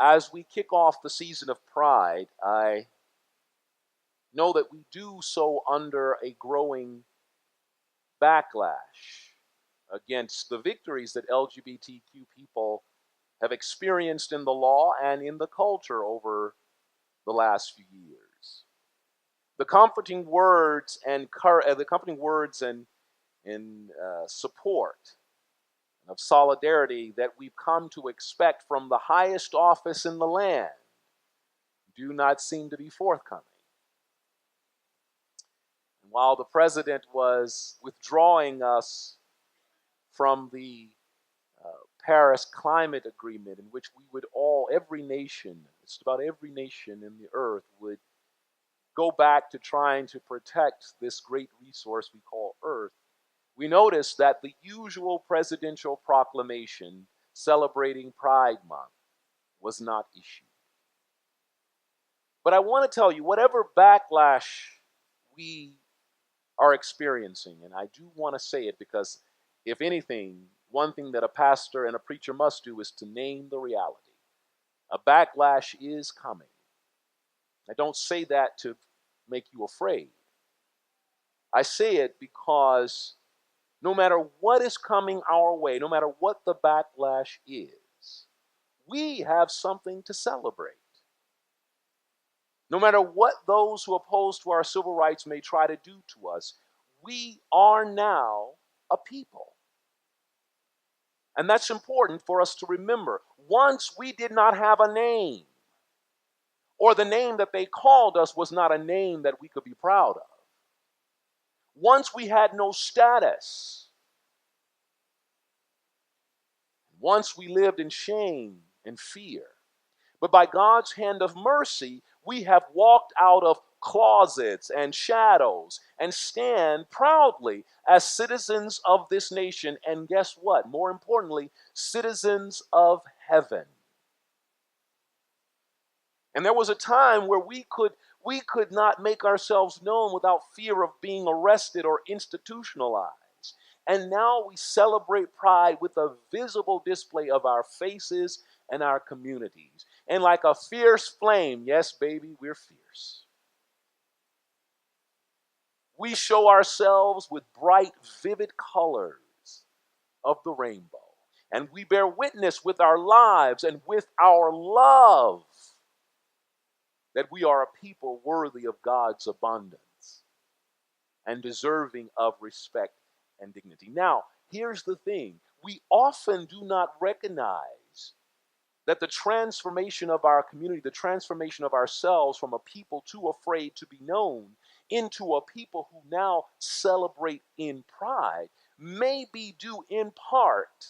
As we kick off the season of Pride, I know that we do so under a growing backlash against the victories that LGBTQ people have experienced in the law and in the culture over the last few years. The comforting words and support of solidarity that we've come to expect from the highest office in the land do not seem to be forthcoming. And while the president was withdrawing us from the Paris Climate Agreement, in which we would every nation, just about every nation in the earth, would go back to trying to protect this great resource we call Earth, we noticed that the usual presidential proclamation celebrating Pride Month was not issued. But I want to tell you, whatever backlash we are experiencing, and I do want to say it because, if anything, one thing that a pastor and a preacher must do is to name the reality. A backlash is coming. I don't say that to make you afraid. I say it because no matter what is coming our way, no matter what the backlash is, we have something to celebrate. No matter what those who oppose to our civil rights may try to do to us, we are now a people. And that's important for us to remember. Once we did not have a name, or the name that they called us was not a name that we could be proud of. Once we had no status. Once we lived in shame and fear. But by God's hand of mercy, we have walked out of closets and shadows and stand proudly as citizens of this nation. And guess what? More importantly, citizens of heaven. And there was a time where we could not make ourselves known without fear of being arrested or institutionalized. And now we celebrate Pride with a visible display of our faces and our communities. And like a fierce flame, yes, baby, we're fierce. We show ourselves with bright, vivid colors of the rainbow. And we bear witness with our lives and with our love that we are a people worthy of God's abundance and deserving of respect and dignity. Now, here's the thing. We often do not recognize that the transformation of our community, the transformation of ourselves from a people too afraid to be known into a people who now celebrate in pride, may be due in part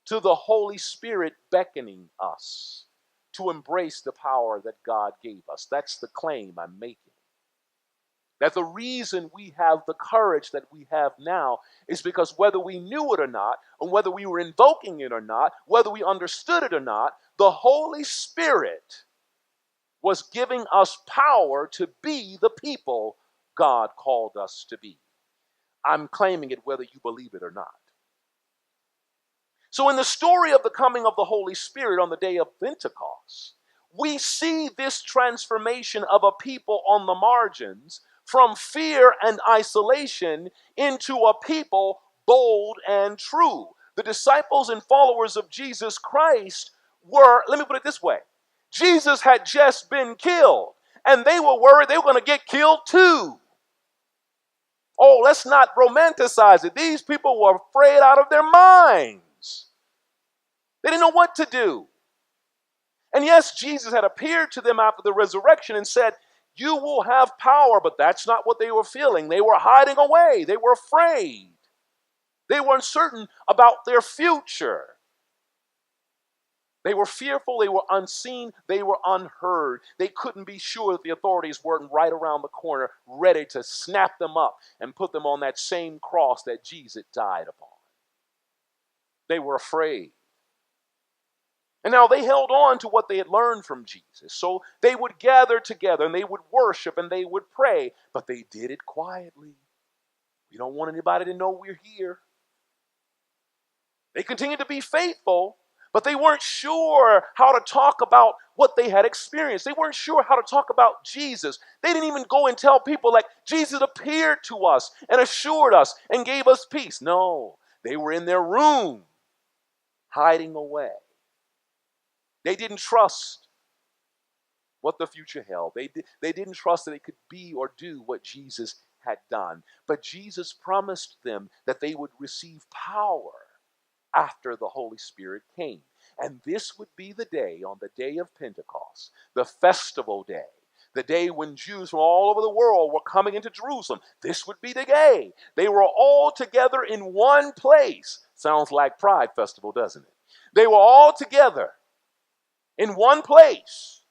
to the Holy Spirit beckoning us to embrace the power that God gave us. That's the claim I'm making. That the reason we have the courage that we have now is because whether we knew it or not, or whether we were invoking it or not, whether we understood it or not, the Holy Spirit was giving us power to be the people God called us to be. I'm claiming it whether you believe it or not. So in the story of the coming of the Holy Spirit on the day of Pentecost, we see this transformation of a people on the margins from fear and isolation into a people bold and true. The disciples and followers of Jesus Christ were, let me put it this way, Jesus had just been killed, and they were worried they were going to get killed too. Oh, let's not romanticize it. These people were afraid out of their minds. They didn't know what to do. And yes, Jesus had appeared to them after the resurrection and said, you will have power, but that's not what they were feeling. They were hiding away. They were afraid. They were uncertain about their future. They were fearful, they were unseen, they were unheard. They couldn't be sure that the authorities weren't right around the corner, ready to snap them up and put them on that same cross that Jesus died upon. They were afraid. And now they held on to what they had learned from Jesus. So they would gather together and they would worship and they would pray, but they did it quietly. We don't want anybody to know we're here. They continued to be faithful, But they weren't sure how to talk about what they had experienced. They weren't sure how to talk about Jesus. They didn't even go and tell people like Jesus appeared to us and assured us and gave us peace. No, they were in their room hiding away. They didn't trust what the future held. They didn't trust that it could be or do what Jesus had done. But Jesus promised them that they would receive power after the Holy Spirit came. And this would be the day, on the day of Pentecost, the festival day, the day when Jews from all over the world were coming into Jerusalem. This would be the day. They were all together in one place. Sounds like Pride Festival, doesn't it? They were all together in one place.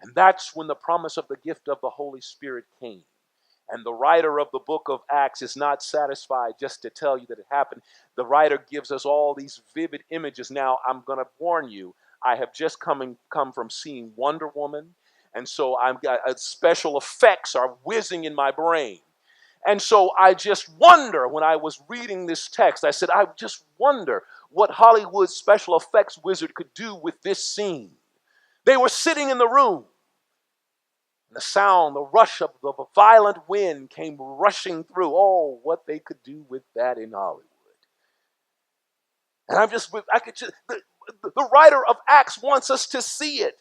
And that's when the promise of the gift of the Holy Spirit came. And the writer of the book of Acts is not satisfied just to tell you that it happened. The writer gives us all these vivid images. Now, I'm going to warn you, I have just come from seeing Wonder Woman. And so I've got special effects are whizzing in my brain. And so I just wonder, when I was reading this text, I said, I just wonder what Hollywood special effects wizard could do with this scene. They were sitting in the room. And the sound, the rush of the violent wind came rushing through. Oh, what they could do with that in Hollywood. And the writer of Acts wants us to see it.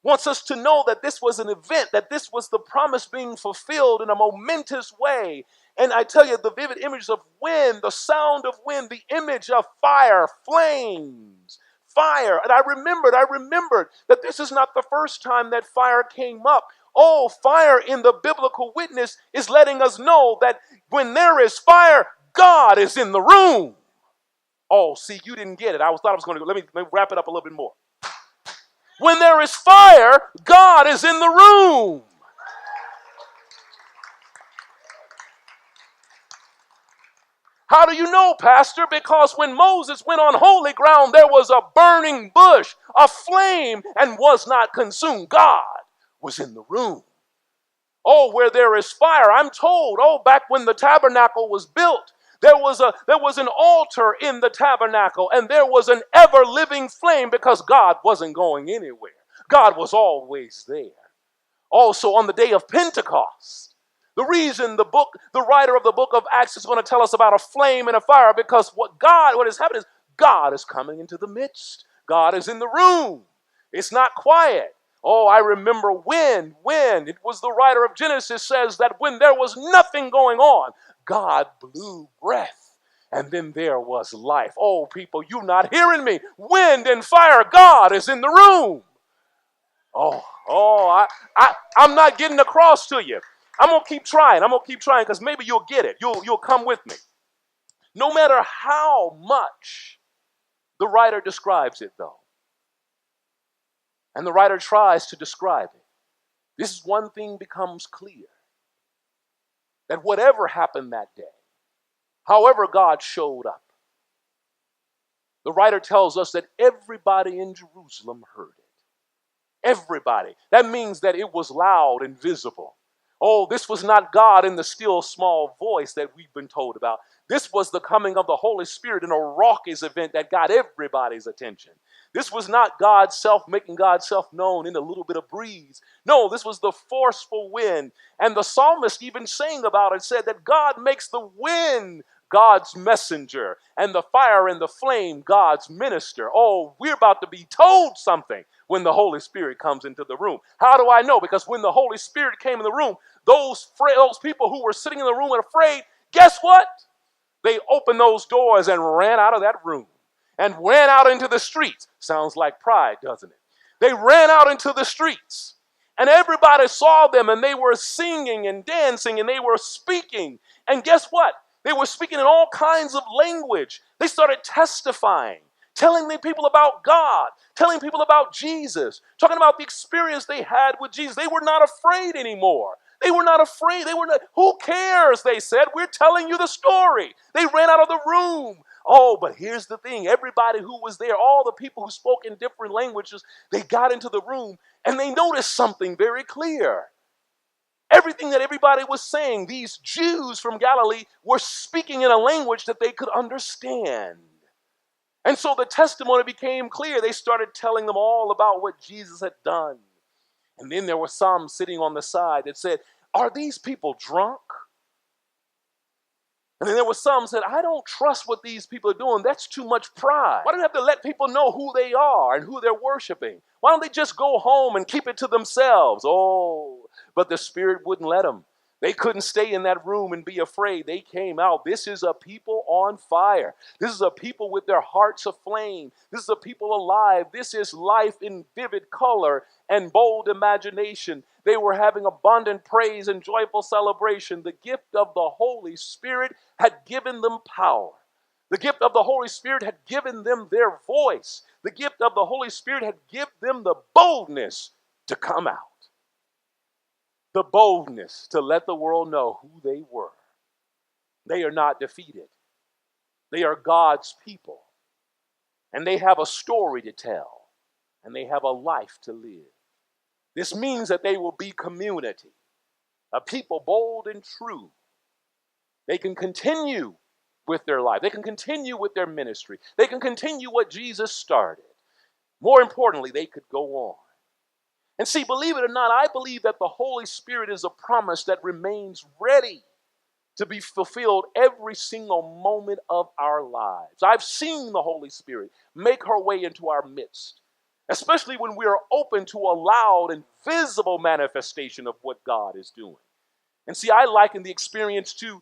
Wants us to know that this was an event, that this was the promise being fulfilled in a momentous way. And I tell you, the vivid images of wind, the sound of wind, the image of fire, flames, fire. And I remembered that this is not the first time that fire came up. Oh, fire in the biblical witness is letting us know that when there is fire, God is in the room. Oh, see, you didn't get it. I thought I was going to go. Let me wrap it up a little bit more. When there is fire, God is in the room. How do you know, Pastor? Because when Moses went on holy ground, there was a burning bush, a flame, and was not consumed. God was in the room. Oh, where there is fire, I'm told, back when the tabernacle was built, there was an altar in the tabernacle, and there was an ever-living flame because God wasn't going anywhere. God was always there. Also, on the day of Pentecost, the reason the writer of the book of Acts is going to tell us about a flame and a fire, because what is happening is God is coming into the midst. God is in the room. It's not quiet. Oh, I remember when it was the writer of Genesis says that when there was nothing going on, God blew breath, and then there was life. Oh, people, you're not hearing me. Wind and fire, God is in the room. I'm not getting across to you. I'm going to keep trying because maybe you'll get it. You'll come with me. No matter how much the writer describes it, though, and the writer tries to describe it, this is one thing becomes clear. That whatever happened that day, however God showed up, the writer tells us that everybody in Jerusalem heard it. Everybody. That means that it was loud and visible. Oh, this was not God in the still small voice that we've been told about. This was the coming of the Holy Spirit in a raucous event that got everybody's attention. This was not making God self-known in a little bit of breeze. No, this was the forceful wind. And the psalmist even sang about it, said that God makes the wind God's messenger and the fire and the flame God's minister. Oh, we're about to be told something when the Holy Spirit comes into the room. How do I know? Because when the Holy Spirit came in the room, those people who were sitting in the room and afraid, guess what? They opened those doors and ran out of that room and ran out into the streets. Sounds like pride, doesn't it? They ran out into the streets and everybody saw them, and they were singing and dancing and they were speaking. And guess what? They were speaking in all kinds of language. They started testifying, telling the people about God, telling people about Jesus, talking about the experience they had with Jesus. They were not afraid anymore. They were not afraid. Who cares, they said. We're telling you the story. They ran out of the room. Oh, but here's the thing. Everybody who was there, all the people who spoke in different languages, they got into the room and they noticed something very clear. Everything that everybody was saying, these Jews from Galilee were speaking in a language that they could understand. And so the testimony became clear. They started telling them all about what Jesus had done. And then there were some sitting on the side that said, are these people drunk? And then there were some said, I don't trust what these people are doing. That's too much pride. Why do they have to let people know who they are and who they're worshiping? Why don't they just go home and keep it to themselves? Oh, but the Spirit wouldn't let them. They couldn't stay in that room and be afraid. They came out. This is a people on fire. This is a people with their hearts aflame. This is a people alive. This is life in vivid color and bold imagination. They were having abundant praise and joyful celebration. The gift of the Holy Spirit had given them power. The gift of the Holy Spirit had given them their voice. The gift of the Holy Spirit had given them the boldness to come out. The boldness to let the world know who they were. They are not defeated. They are God's people. And they have a story to tell. And they have a life to live. This means that they will be community. A people bold and true. They can continue with their life. They can continue with their ministry. They can continue what Jesus started. More importantly, they could go on. And see, believe it or not, I believe that the Holy Spirit is a promise that remains ready to be fulfilled every single moment of our lives. I've seen the Holy Spirit make her way into our midst, especially when we are open to a loud and visible manifestation of what God is doing. And see, I liken the experience to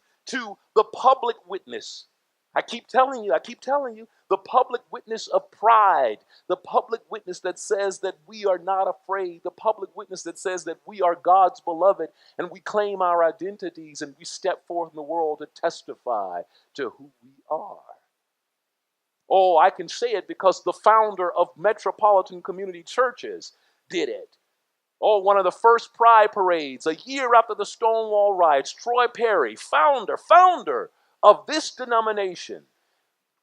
the public witness. I keep telling you, the public witness of pride, the public witness that says that we are not afraid, the public witness that says that we are God's beloved and we claim our identities and we step forth in the world to testify to who we are. Oh, I can say it because the founder of Metropolitan Community Churches did it. Oh, one of the first Pride parades, a year after the Stonewall riots, Troy Perry, founder of this denomination,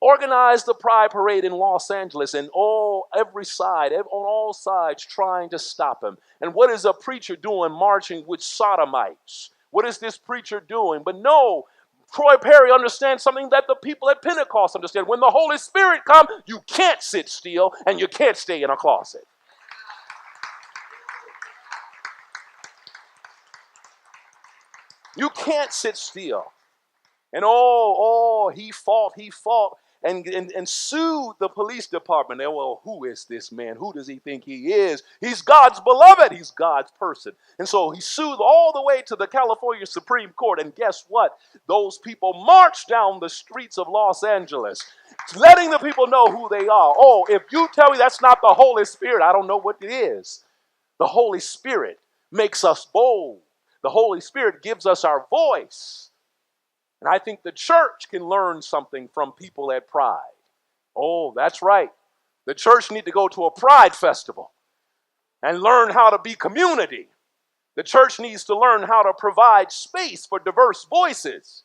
organized the Pride Parade in Los Angeles, and on all sides trying to stop him. And what is a preacher doing marching with sodomites? What is this preacher doing? But no, Troy Perry understands something that the people at Pentecost understand. When the Holy Spirit comes, you can't sit still and you can't stay in a closet. You can't sit still. And he fought and sued the police department. And, well, who is this man? Who does he think he is? He's God's beloved. He's God's person. And so he sued all the way to the California Supreme Court. And guess what? Those people marched down the streets of Los Angeles, letting the people know who they are. Oh, if you tell me that's not the Holy Spirit, I don't know what it is. The Holy Spirit makes us bold. The Holy Spirit gives us our voice. And I think the church can learn something from people at Pride. Oh, that's right. The church need to go to a Pride festival and learn how to be community. The church needs to learn how to provide space for diverse voices.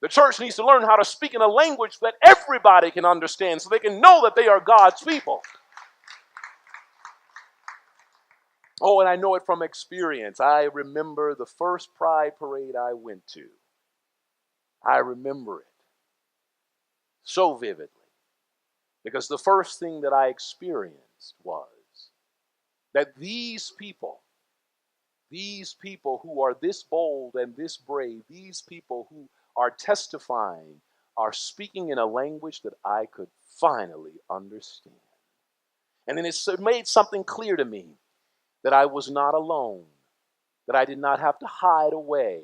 The church needs to learn how to speak in a language that everybody can understand so they can know that they are God's people. Oh, and I know it from experience. I remember the first Pride parade I went to. I remember it so vividly because the first thing that I experienced was that these people who are this bold and this brave, these people who are testifying, are speaking in a language that I could finally understand. And then it made something clear to me that I was not alone, that I did not have to hide away,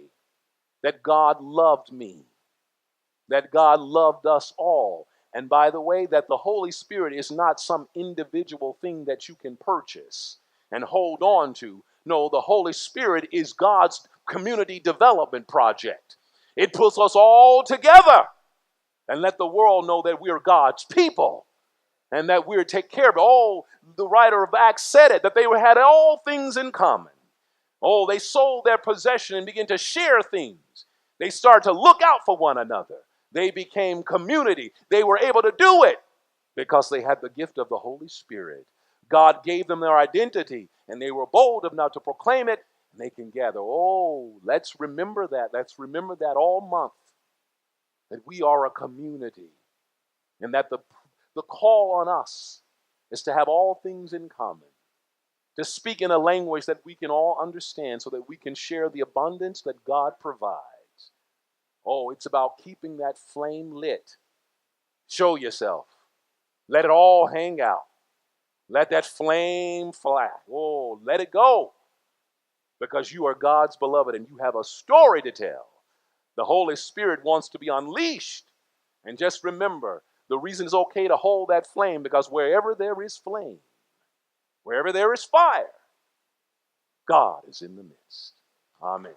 that God loved me, that God loved us all. And by the way, that the Holy Spirit is not some individual thing that you can purchase and hold on to. No, the Holy Spirit is God's community development project. It puts us all together and let the world know that we are God's people and that we're take care of it. Oh, the writer of Acts said it, that they had all things in common. Oh, they sold their possession and began to share things. They started to look out for one another. They became community. They were able to do it because they had the gift of the Holy Spirit. God gave them their identity, and they were bold enough to proclaim it, and they can gather. Oh, let's remember that. Let's remember that all month, that we are a community, and that The call on us is to have all things in common, to speak in a language that we can all understand so that we can share the abundance that God provides. Oh, it's about keeping that flame lit. Show yourself. Let it all hang out. Let that flame fly. Oh, let it go. Because you are God's beloved and you have a story to tell. The Holy Spirit wants to be unleashed. And just remember, the reason it's okay to hold that flame, because wherever there is flame, wherever there is fire, God is in the midst. Amen.